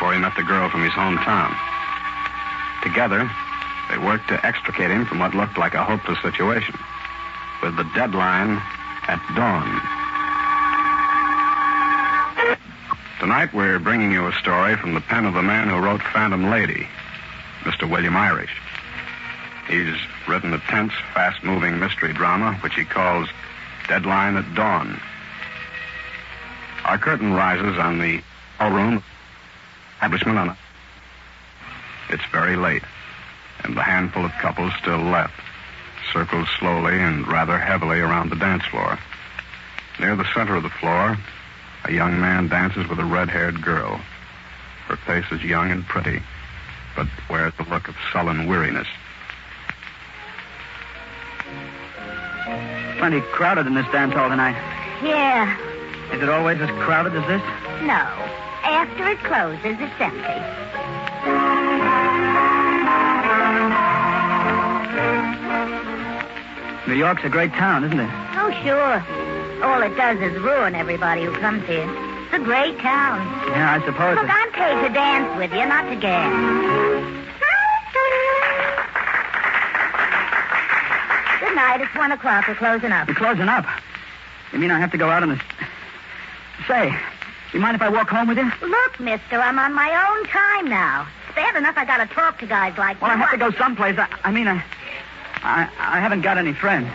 before he met the girl from his hometown. Together, they worked to extricate him from what looked like a hopeless situation, with the deadline at dawn. Tonight, we're bringing you a story from the pen of the man who wrote Phantom Lady, Mr. William Irish. He's written a tense, fast-moving mystery drama, which he calls Deadline at Dawn. Our curtain rises on the ballroom establishment on. It's very late, and the handful of couples still left circles slowly and rather heavily around the dance floor. Near the center of the floor, a young man dances with a red-haired girl. Her face is young and pretty, but wears a look of sullen weariness. Plenty crowded in this dance hall tonight. Yeah. Is it always as crowded as this? No. After it closes, it's empty. New York's a great town, isn't it? Oh, sure. All it does is ruin everybody who comes here. It's a great town. Yeah, I suppose. Look, I'm paid to dance with you, not to gag. Good night. It's 1 o'clock. We're closing up. You're closing up? You mean I have to go out on the... Say, you mind if I walk home with you? Look, mister, I'm on my own time now. It's bad enough I gotta talk to guys like you. Well, I have to go someplace. I haven't got any friends.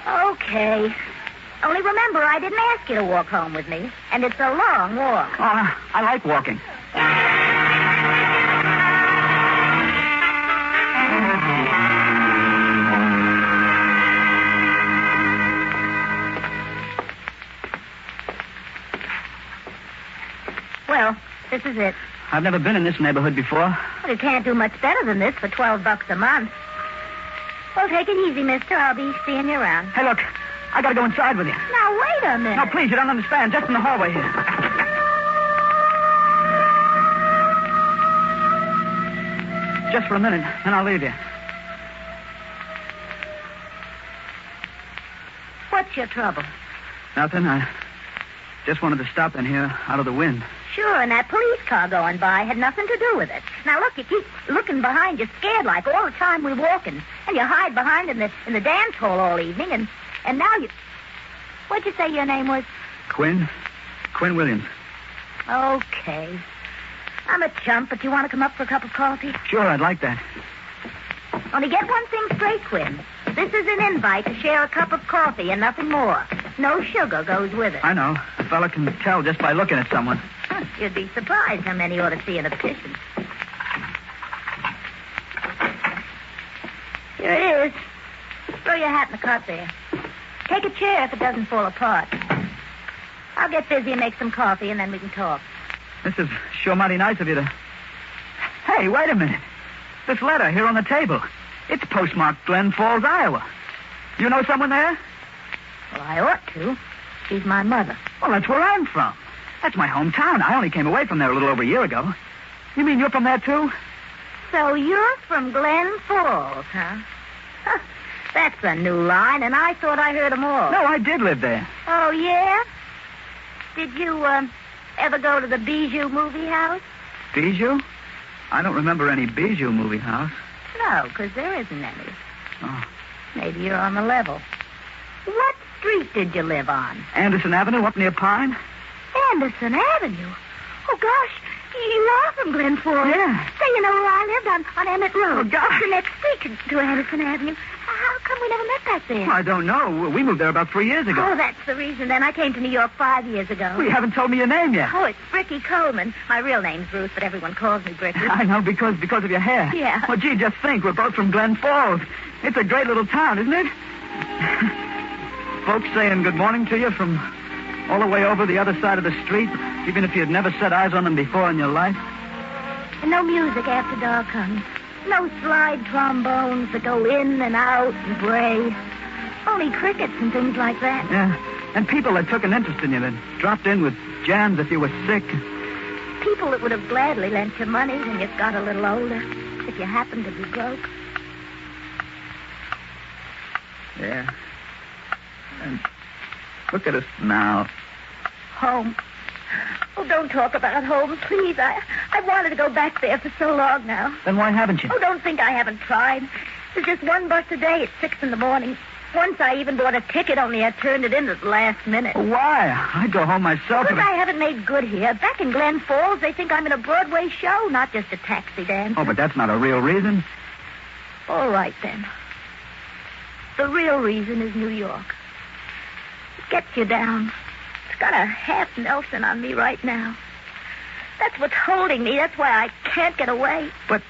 Okay. Only remember, I didn't ask you to walk home with me. And it's a long walk. Oh, I like walking. Well, this is it. I've never been in this neighborhood before. Well, you can't do much better than this for $12 a month. Well, take it easy, mister. I'll be seeing you around. Hey, look, I gotta go inside with you. Now, wait a minute. No, please, you don't understand. Just in the hallway here. Just for a minute, then I'll leave you. What's your trouble? Nothing. I just wanted to stop in here out of the wind. Sure, and that police car going by had nothing to do with it. Now, look, you keep looking behind you scared like all the time we're walking. And you hide behind in the dance hall all evening, and now you... What'd you say your name was? Quinn Williams. Okay. I'm a chump, but you want to come up for a cup of coffee? Sure, I'd like that. Only get one thing straight, Quinn. This is an invite to share a cup of coffee and nothing more. No sugar goes with it. I know. A fella can tell just by looking at someone. You'd be surprised how many ought to see in a petition. Here it is. Throw your hat in the cart there. Take a chair if it doesn't fall apart. I'll get busy and make some coffee, and then we can talk. This is sure mighty nice of you to... Hey, wait a minute. This letter here on the table. It's postmarked Glen Falls, Iowa. You know someone there? Well, I ought to. She's my mother. Well, that's where I'm from. That's my hometown. I only came away from there a little over a year ago. You mean you're from there, too? So you're from Glen Falls, huh? That's a new line, and I thought I heard them all. No, I did live there. Oh, yeah? Did you, ever go to the Bijou movie house? Bijou? I don't remember any Bijou movie house. No, because there isn't any. Oh. Maybe you're on the level. What street did you live on? Anderson Avenue up near Pine? Anderson Avenue? Oh, gosh, you are from Glen Falls. Yeah. Say, you know where I lived on Emmett Road. Oh, gosh. The next street to Anderson Avenue. How come we never met back there? Well, I don't know. We moved there about 3 years ago. Oh, that's the reason. Then I came to New York 5 years ago. Well, you haven't told me your name yet. Oh, it's Bricky Coleman. My real name's Ruth, but everyone calls me Bricky. I know, because of your hair. Yeah. Well, gee, just think. We're both from Glen Falls. It's a great little town, isn't it? Folks saying good morning to you from all the way over the other side of the street, even if you'd never set eyes on them before in your life. And no music after dark comes. No slide trombones that go in and out and bray. Only crickets and things like that. Yeah, and people that took an interest in you, that dropped in with jams if you were sick. People that would have gladly lent you money when you got a little older, if you happened to be broke. Yeah. And look at us now. Home. Oh, don't talk about home, please. I wanted to go back there for so long now. Then why haven't you? Oh, don't think I haven't tried. There's just one bus a day at 6 in the morning. Once I even bought a ticket, only I turned it in at the last minute. Why? I'd go home myself. Because I haven't made good here. Back in Glen Falls, they think I'm in a Broadway show, not just a taxi dancer. Oh, but that's not a real reason. All right, then. The real reason is New York. It gets you down. It's got a half Nelson on me right now. That's what's holding me. That's why I can't get away. But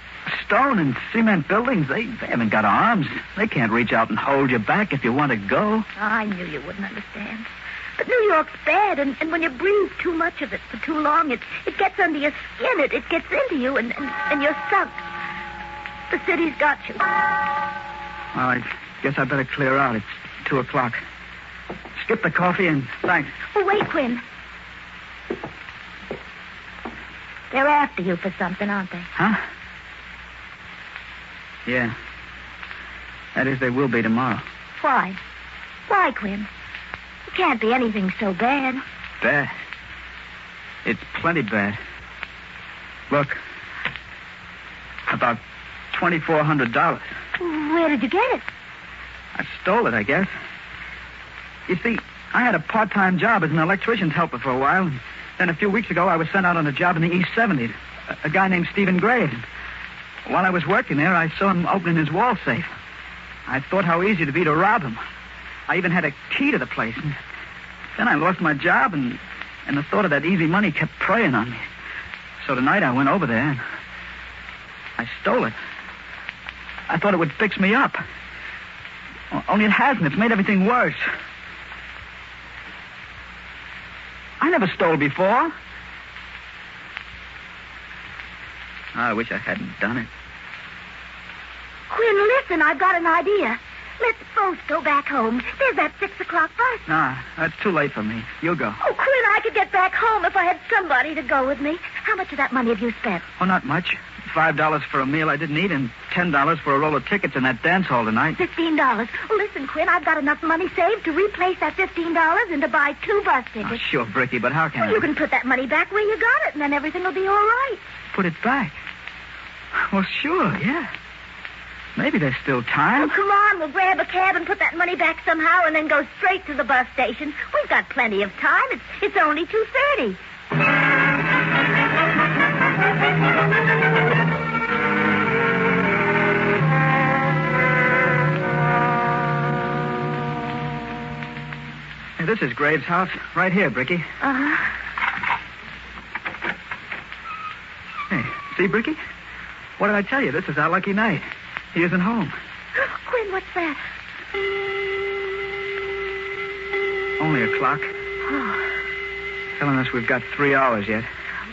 stone and cement buildings, they haven't got arms. They can't reach out and hold you back if you want to go. I knew you wouldn't understand. But New York's bad, and when you breathe too much of it for too long, it gets under your skin. It gets into you, and you're sunk. The city's got you. Well, I guess I better clear out. It's 2 o'clock. Skip the coffee and thanks. Oh, wait, Quinn. They're after you for something, aren't they? Huh? Yeah. That is, they will be tomorrow. Why? Why, Quinn? It can't be anything so bad. Bad? It's plenty bad. Look. About $2,400. Where did you get it? I stole it, I guess. You see, I had a part-time job as an electrician's helper for a while. And then a few weeks ago, I was sent out on a job in the East 70s. A guy named Stephen Graves. While I was working there, I saw him opening his wall safe. I thought how easy it'd be to rob him. I even had a key to the place. And then I lost my job, and the thought of that easy money kept preying on me. So tonight I went over there, and I stole it. I thought it would fix me up. Only it hasn't. It's made everything worse. I never stole before. I wish I hadn't done it. Quinn, listen, I've got an idea. Let's both go back home. There's that 6 o'clock bus. Nah, that's too late for me. You go. Oh, Quinn, I could get back home if I had somebody to go with me. How much of that money have you spent? Oh, not much. $5 for a meal I didn't eat and $10 for a roll of tickets in that dance hall tonight. $15. Oh, listen, Quinn, I've got enough money saved to replace that $15 and to buy 2 bus tickets. Oh, sure, Bricky, but how can I? You can put that money back where you got it, and then everything will be all right. Put it back? Well, sure, yeah. Maybe there's still time. Oh, come on, we'll grab a cab and put that money back somehow and then go straight to the bus station. We've got plenty of time. It's only 2:30. Hey, this is Graves' house. Right here, Bricky. Uh-huh. Hey, see, Bricky? What did I tell you? This is our lucky night. He isn't home. Quinn, what's that? Only a clock. Oh. Telling us we've got 3 hours yet.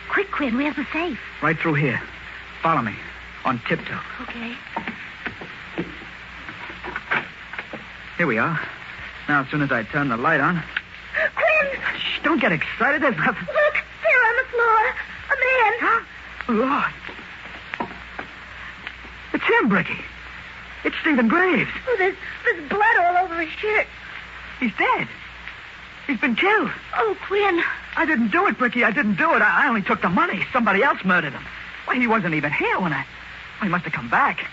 Quick, Quinn, where's the safe? Right through here. Follow me. On tiptoe. Okay. Here we are. Now, as soon as I turn the light on... Quinn! Shh, don't get excited. There's nothing... Look, there on the floor. A man. Huh? Lord. It's him, Bricky. It's Stephen Graves. Oh, there's blood all over his shirt. He's dead. He's been killed. Oh, Quinn. I didn't do it, Bricky. I didn't do it. I only took the money. Somebody else murdered him. Well, he wasn't even here when he must have come back.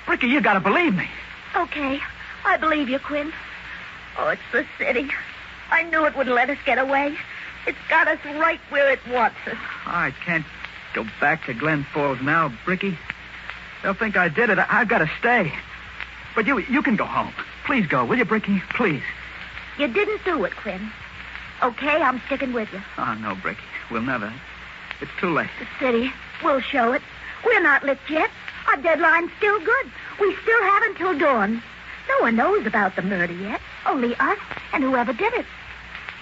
Bricky, you gotta believe me. Okay. I believe you, Quinn. Oh, it's the city. I knew it wouldn't let us get away. It's got us right where it wants us. I can't go back to Glen Falls now, Bricky. They'll think I did it. I've got to stay. But you can go home. Please go, will you, Bricky? Please. You didn't do it, Quinn. Okay, I'm sticking with you. Oh, no, Bricky. We'll never. It's too late. The city. We'll show it. We're not licked yet. Our deadline's still good. We still have until dawn. No one knows about the murder yet. Only us and whoever did it.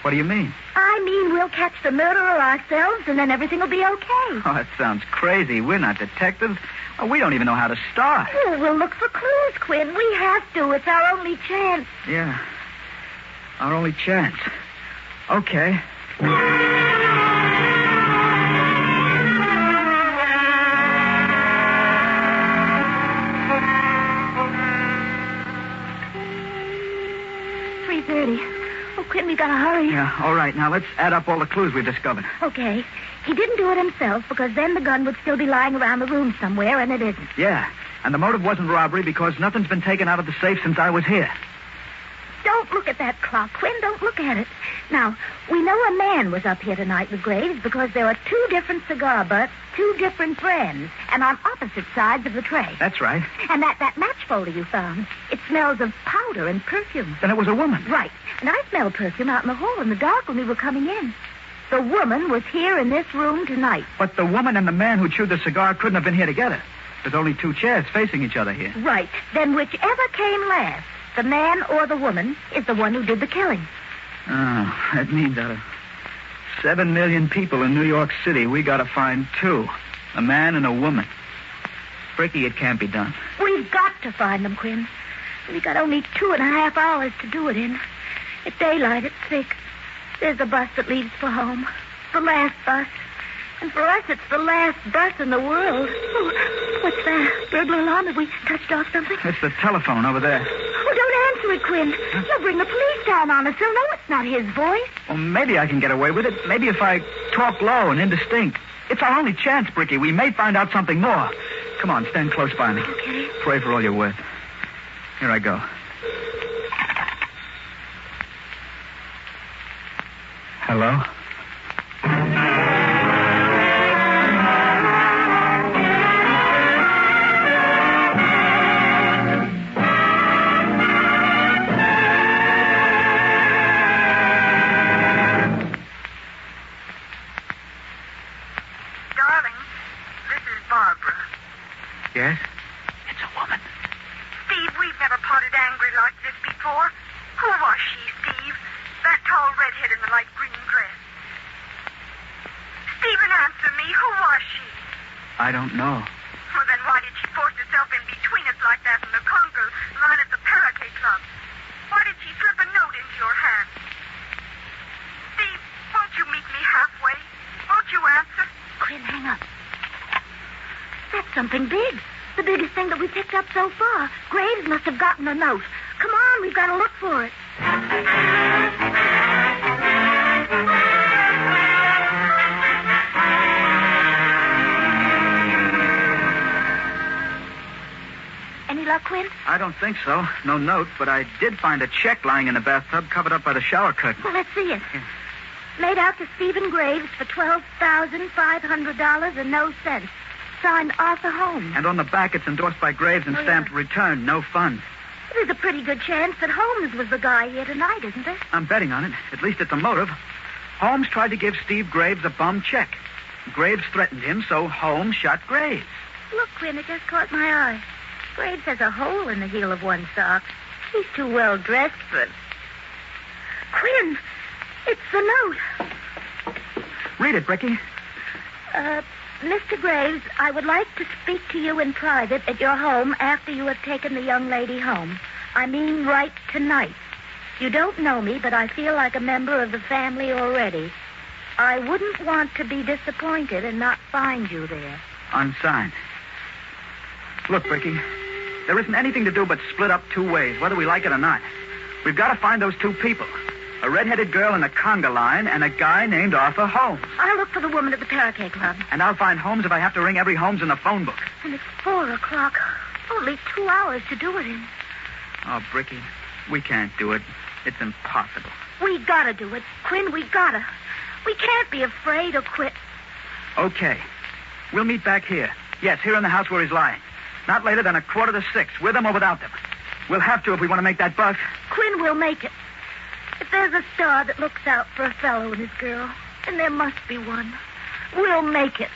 What do you mean? I mean we'll catch the murderer ourselves, and then everything will be okay. Oh, that sounds crazy. We're not detectives. Oh, we don't even know how to start. Oh, we'll look for clues, Quinn. We have to. It's our only chance. Yeah. Our only chance. Okay. Oh, Quinn, we gotta hurry. Yeah, all right. Now let's add up all the clues we've discovered. Okay. He didn't do it himself because then the gun would still be lying around the room somewhere, and it isn't. Yeah, and the motive wasn't robbery because nothing's been taken out of the safe since I was here. Don't look at that clock, Quinn. Don't look at it. Now, we know a man was up here tonight with Graves because there are 2 different cigar butts, 2 different brands, and on opposite sides of the tray. That's right. And that match folder you found, it smells of powder and perfume. Then it was a woman. Right. And I smelled perfume out in the hall in the dark when we were coming in. The woman was here in this room tonight. But the woman and the man who chewed the cigar couldn't have been here together. There's only 2 chairs facing each other here. Right. Then whichever came last, the man or the woman, is the one who did the killing. Oh, that means out of 7 million people in New York City, we gotta find 2. A man and a woman. Bricky, it can't be done. We've got to find them, Quinn. We got only 2.5 hours to do it in. At daylight, it's 6. There's the bus that leaves for home. The last bus. And for us, it's the last bus in the world. Oh, what's that? Burglar alarm? Have we touched off something? It's the telephone over there. Oh, don't answer it, Quinn. You'll bring the police down on us. They'll know it's not his voice. Well, maybe I can get away with it. Maybe if I talk low and indistinct. It's our only chance, Bricky. We may find out something more. Come on, stand close by me. Okay. Pray for all you're worth. Here I go. Hello? Yes? It's a woman. Steve, we've never parted angry like this before. Who was she, Steve? That tall redhead in the light green dress. Stephen, answer me. Who was she? I don't know. Well, then why did she force herself in between us like that in the conga line at the Parakeet Club? Why did she slip a note into your hand? Steve, won't you meet me halfway? Won't you answer? Quinn, hang up. That's something big. The biggest thing that we picked up so far. Graves must have gotten a note. Come on, we've got to look for it. Any luck, Quinn? I don't think so. No note, but I did find a check lying in the bathtub covered up by the shower curtain. Well, let's see it. Made out to Stephen Graves for $12,500 and no cents. Signed Arthur Holmes. And on the back, it's endorsed by Graves and stamped returned, no funds. There's a pretty good chance that Holmes was the guy here tonight, isn't there? I'm betting on it. At least it's a motive. Holmes tried to give Steve Graves a bum check. Graves threatened him, so Holmes shot Graves. Look, Quinn, it just caught my eye. Graves has a hole in the heel of one sock. He's too well dressed for it. Quinn, it's the note. Read it, Bricky. Mr. Graves, I would like to speak to you in private at your home after you have taken the young lady home. I mean right tonight. You don't know me, but I feel like a member of the family already. I wouldn't want to be disappointed and not find you there. Unsigned. Look, Bricky, there isn't anything to do but split up 2 ways, whether we like it or not. We've got to find those 2 people. A red-headed girl in the conga line and a guy named Arthur Holmes. I'll look for the woman at the Parakeet Club. And I'll find Holmes if I have to ring every Holmes in the phone book. And it's 4 o'clock. Only 2 hours to do it in. Oh, Bricky, we can't do it. It's impossible. We gotta do it. Quinn, we gotta. We can't be afraid or quit. Okay. We'll meet back here. Yes, here in the house where he's lying. Not later than 5:45, with them or without them. We'll have to if we want to make that bus. Quinn, we'll make it. If there's a star that looks out for a fellow and his girl, and there must be one, we'll make it.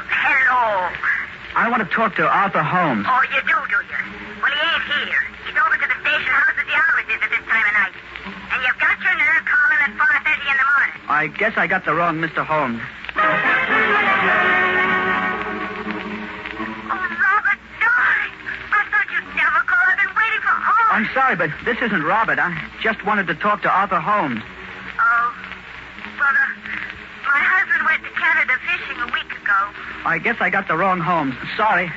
Hello. I want to talk to Arthur Holmes. Oh, you do you? Well, he ain't here. He's over to the station house as he always is at this time of night. And you've got your nerve calling at 5:30 in the morning. I guess I got the wrong Mr. Holmes. Oh, Robert died. I thought you'd never call. I've been waiting for hours. I'm sorry, but this isn't Robert. I just wanted to talk to Arthur Holmes. Oh, well, my husband went to Canada fishing a week ago. I guess I got the wrong Holmes. Sorry. Who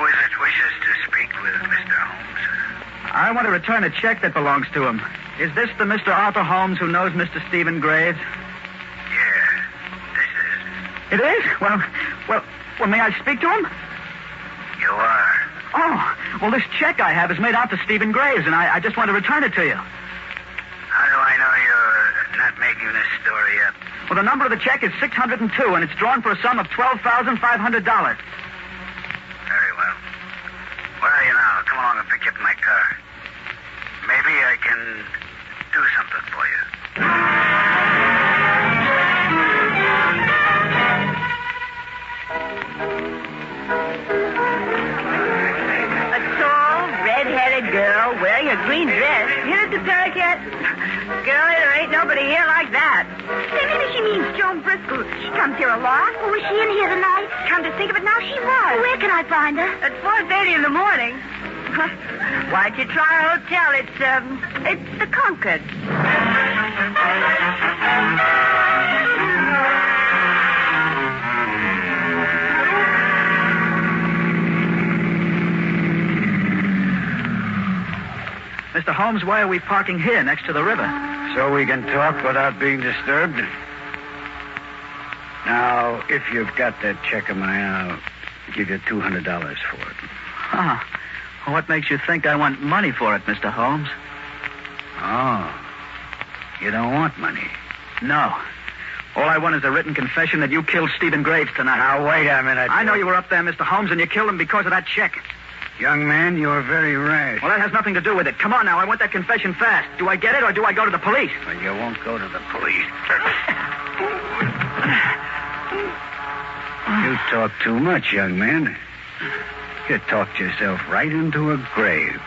is it wishes to speak with Mr. Holmes? I want to return a check that belongs to him. Is this the Mr. Arthur Holmes who knows Mr. Stephen Graves? Yeah, this is. It is? Well, may I speak to him? You are. Oh, well, this check I have is made out to Stephen Graves, and I just want to return it to you. How do I know you're not making this story up? Well, the number of the check is 602, and it's drawn for a sum of $12,500. Very well. Where are you now? Come along and pick you up in my car. Maybe I can do something for you. A tall, red-headed girl wearing a green dress here at the parakeet. Girlie, there ain't nobody here like that. Say, maybe she means Joan Bristol. She comes here a lot. Well, was she in here tonight? Come to think of it, now she was. Well, where can I find her? At 4:30 in the morning. Why'd you try a hotel? It's the Concord. Mr. Holmes, why are we parking here next to the river? So we can talk without being disturbed? Now, if you've got that check of mine, I'll give you $200 for it. Oh. Well, what makes you think I want money for it, Mr. Holmes? Oh. You don't want money? No. All I want is a written confession that you killed Stephen Graves tonight. Now, wait a minute. I know you were up there, Mr. Holmes, and you killed him because of that check. Young man, you're very rash. Well, that has nothing to do with it. Come on now, I want that confession fast. Do I get it or do I go to the police? Well, you won't go to the police. You talk too much, young man. You talked yourself right into a grave.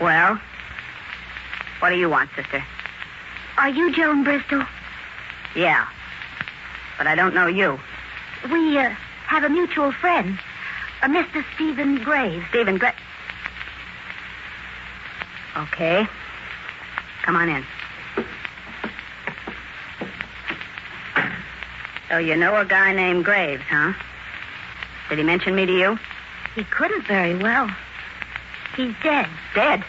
Well, what do you want, sister? Are you Joan Bristol? Yeah, but I don't know you. We, have a mutual friend, a Mr. Stephen Graves. Stephen Graves. Okay. Come on in. So you know a guy named Graves, huh? Did he mention me to you? He couldn't very well. He's dead. Dead?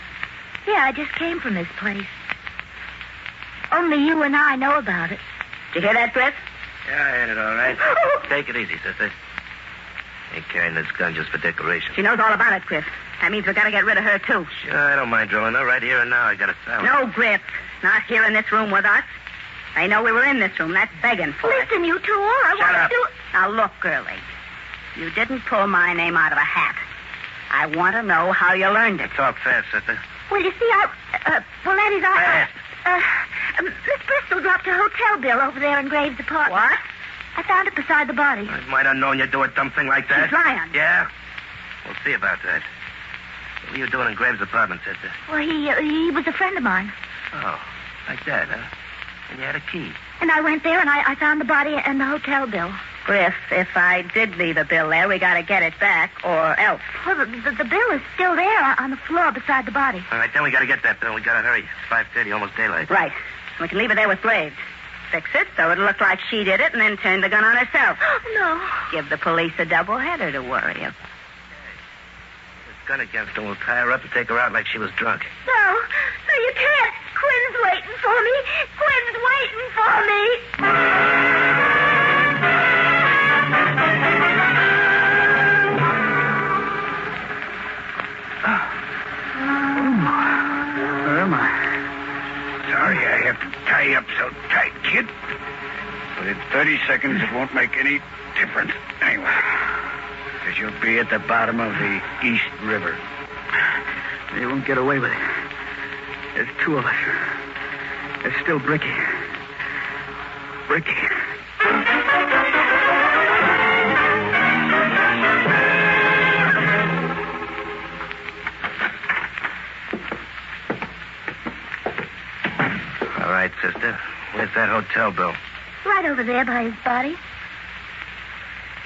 Yeah, I just came from this place. Only you and I know about it. Did you hear that, Griff? Yeah, I heard it all right. Take it easy, sister. Ain't carrying this gun just for decoration. She knows all about it, Griff. That means we gotta get rid of her, too. Sure, I don't mind drilling her. Right here and now, I got a salad. No, Griff. Not here in this room with us. They know we were in this room. That's begging for it. Listen, you two, all I want up. to do... Now, look, girlie. You didn't pull my name out of a hat. I want to know how you learned it. Talk fast, sister. Well, you see, well, that is, Miss Bristol dropped her hotel bill over there in Graves' apartment. What? I found it beside the body. I might have known you'd do a dumb thing like that. She's lying. Yeah? We'll see about that. What were you doing in Graves' apartment, sister? Well, he was a friend of mine. Oh, like that, huh? And you had a key. And I went there and I found the body and the hotel bill. Griff, if I did leave a bill there, we got to get it back, or else. Well, the bill is still there on the floor beside the body. All right, then we got to get that bill. We got to hurry. It's 5:30, almost daylight. Right. We can leave it there with Graves. Fix it so it'll look like she did it and then turn the gun on herself. No. Give the police a double-header to worry about. This gun against her. We'll tie her up and take her out like she was drunk. No. No, you can't. Quinn's waiting for me. Quinn's waiting for me. Where am I? Sorry I have to tie you up so tight, kid. But in 30 seconds, it won't make any difference anyway. Because you'll be at the bottom of the East River. They won't get away with it. There's two of us. There's still Bricky. Bricky. All right, sister. Where's that hotel bill? Right over there by his body.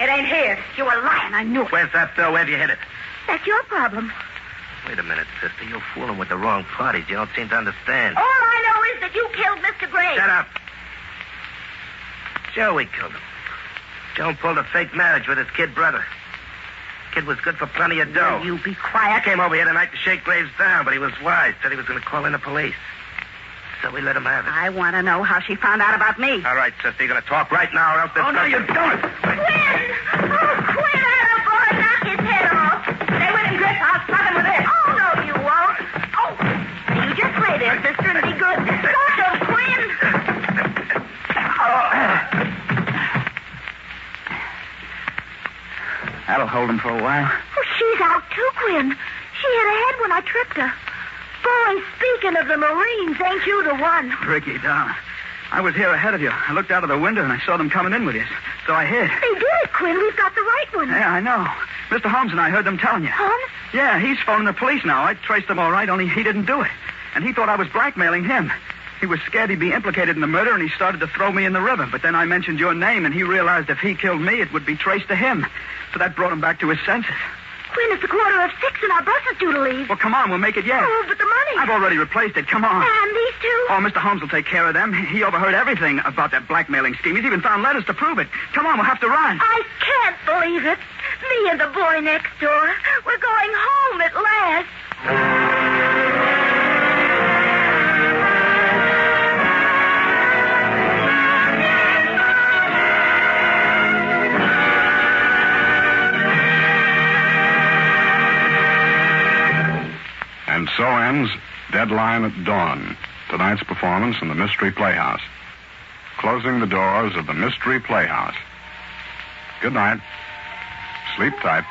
It ain't here. You were lying. I knew it. Where's that bill? Where'd you hit it? That's your problem. Wait a minute, sister. You're fooling with the wrong parties. You don't seem to understand. All I know is that you killed Mr. Gray. Shut up. Joey killed him. Joe pulled a fake marriage with his kid brother. Kid was good for plenty of dough. Will you be I quiet? came over here tonight to shake Graves down, but he was wise. Said he was going to call in the police. So we let him have it. I want to know how she found out about me. All right, sister. You're going to talk right now or else... Oh, no, you don't. Quinn! Oh, Quinn, little boy, knock his head off. Stay with him, Griff. I'll stop him with this. Oh, no, you won't. Oh, you just lay there, sister, and be good. Stop him, Quinn. That'll hold him for a while. Oh, she's out too, Quinn. She hit her head when I tripped her. Boy, speaking of the Marines, ain't you the one? Bricky, darling. I was here ahead of you. I looked out of the window and I saw them coming in with you. So I hid. They did it, Quinn. We've got the right one. Yeah, I know. Mr. Holmes and I heard them telling you. Holmes? Yeah, he's phoning the police now. I traced them all right, only he didn't do it. And he thought I was blackmailing him. He was scared he'd be implicated in the murder, and he started to throw me in the river. But then I mentioned your name, and he realized if he killed me, it would be traced to him. So that brought him back to his senses. Quinn, it's 6:15 and our bus is due to leave. Well, come on, we'll make it yet. Oh, but the money. I've already replaced it. Come on. And these two? Oh, Mr. Holmes will take care of them. He overheard everything about that blackmailing scheme. He's even found letters to prove it. Come on, we'll have to run. I can't believe it. Me and the boy next door. We're going home at last. And so ends Deadline at Dawn, tonight's performance in the Mystery Playhouse. Closing the doors of the Mystery Playhouse. Good night. Sleep tight.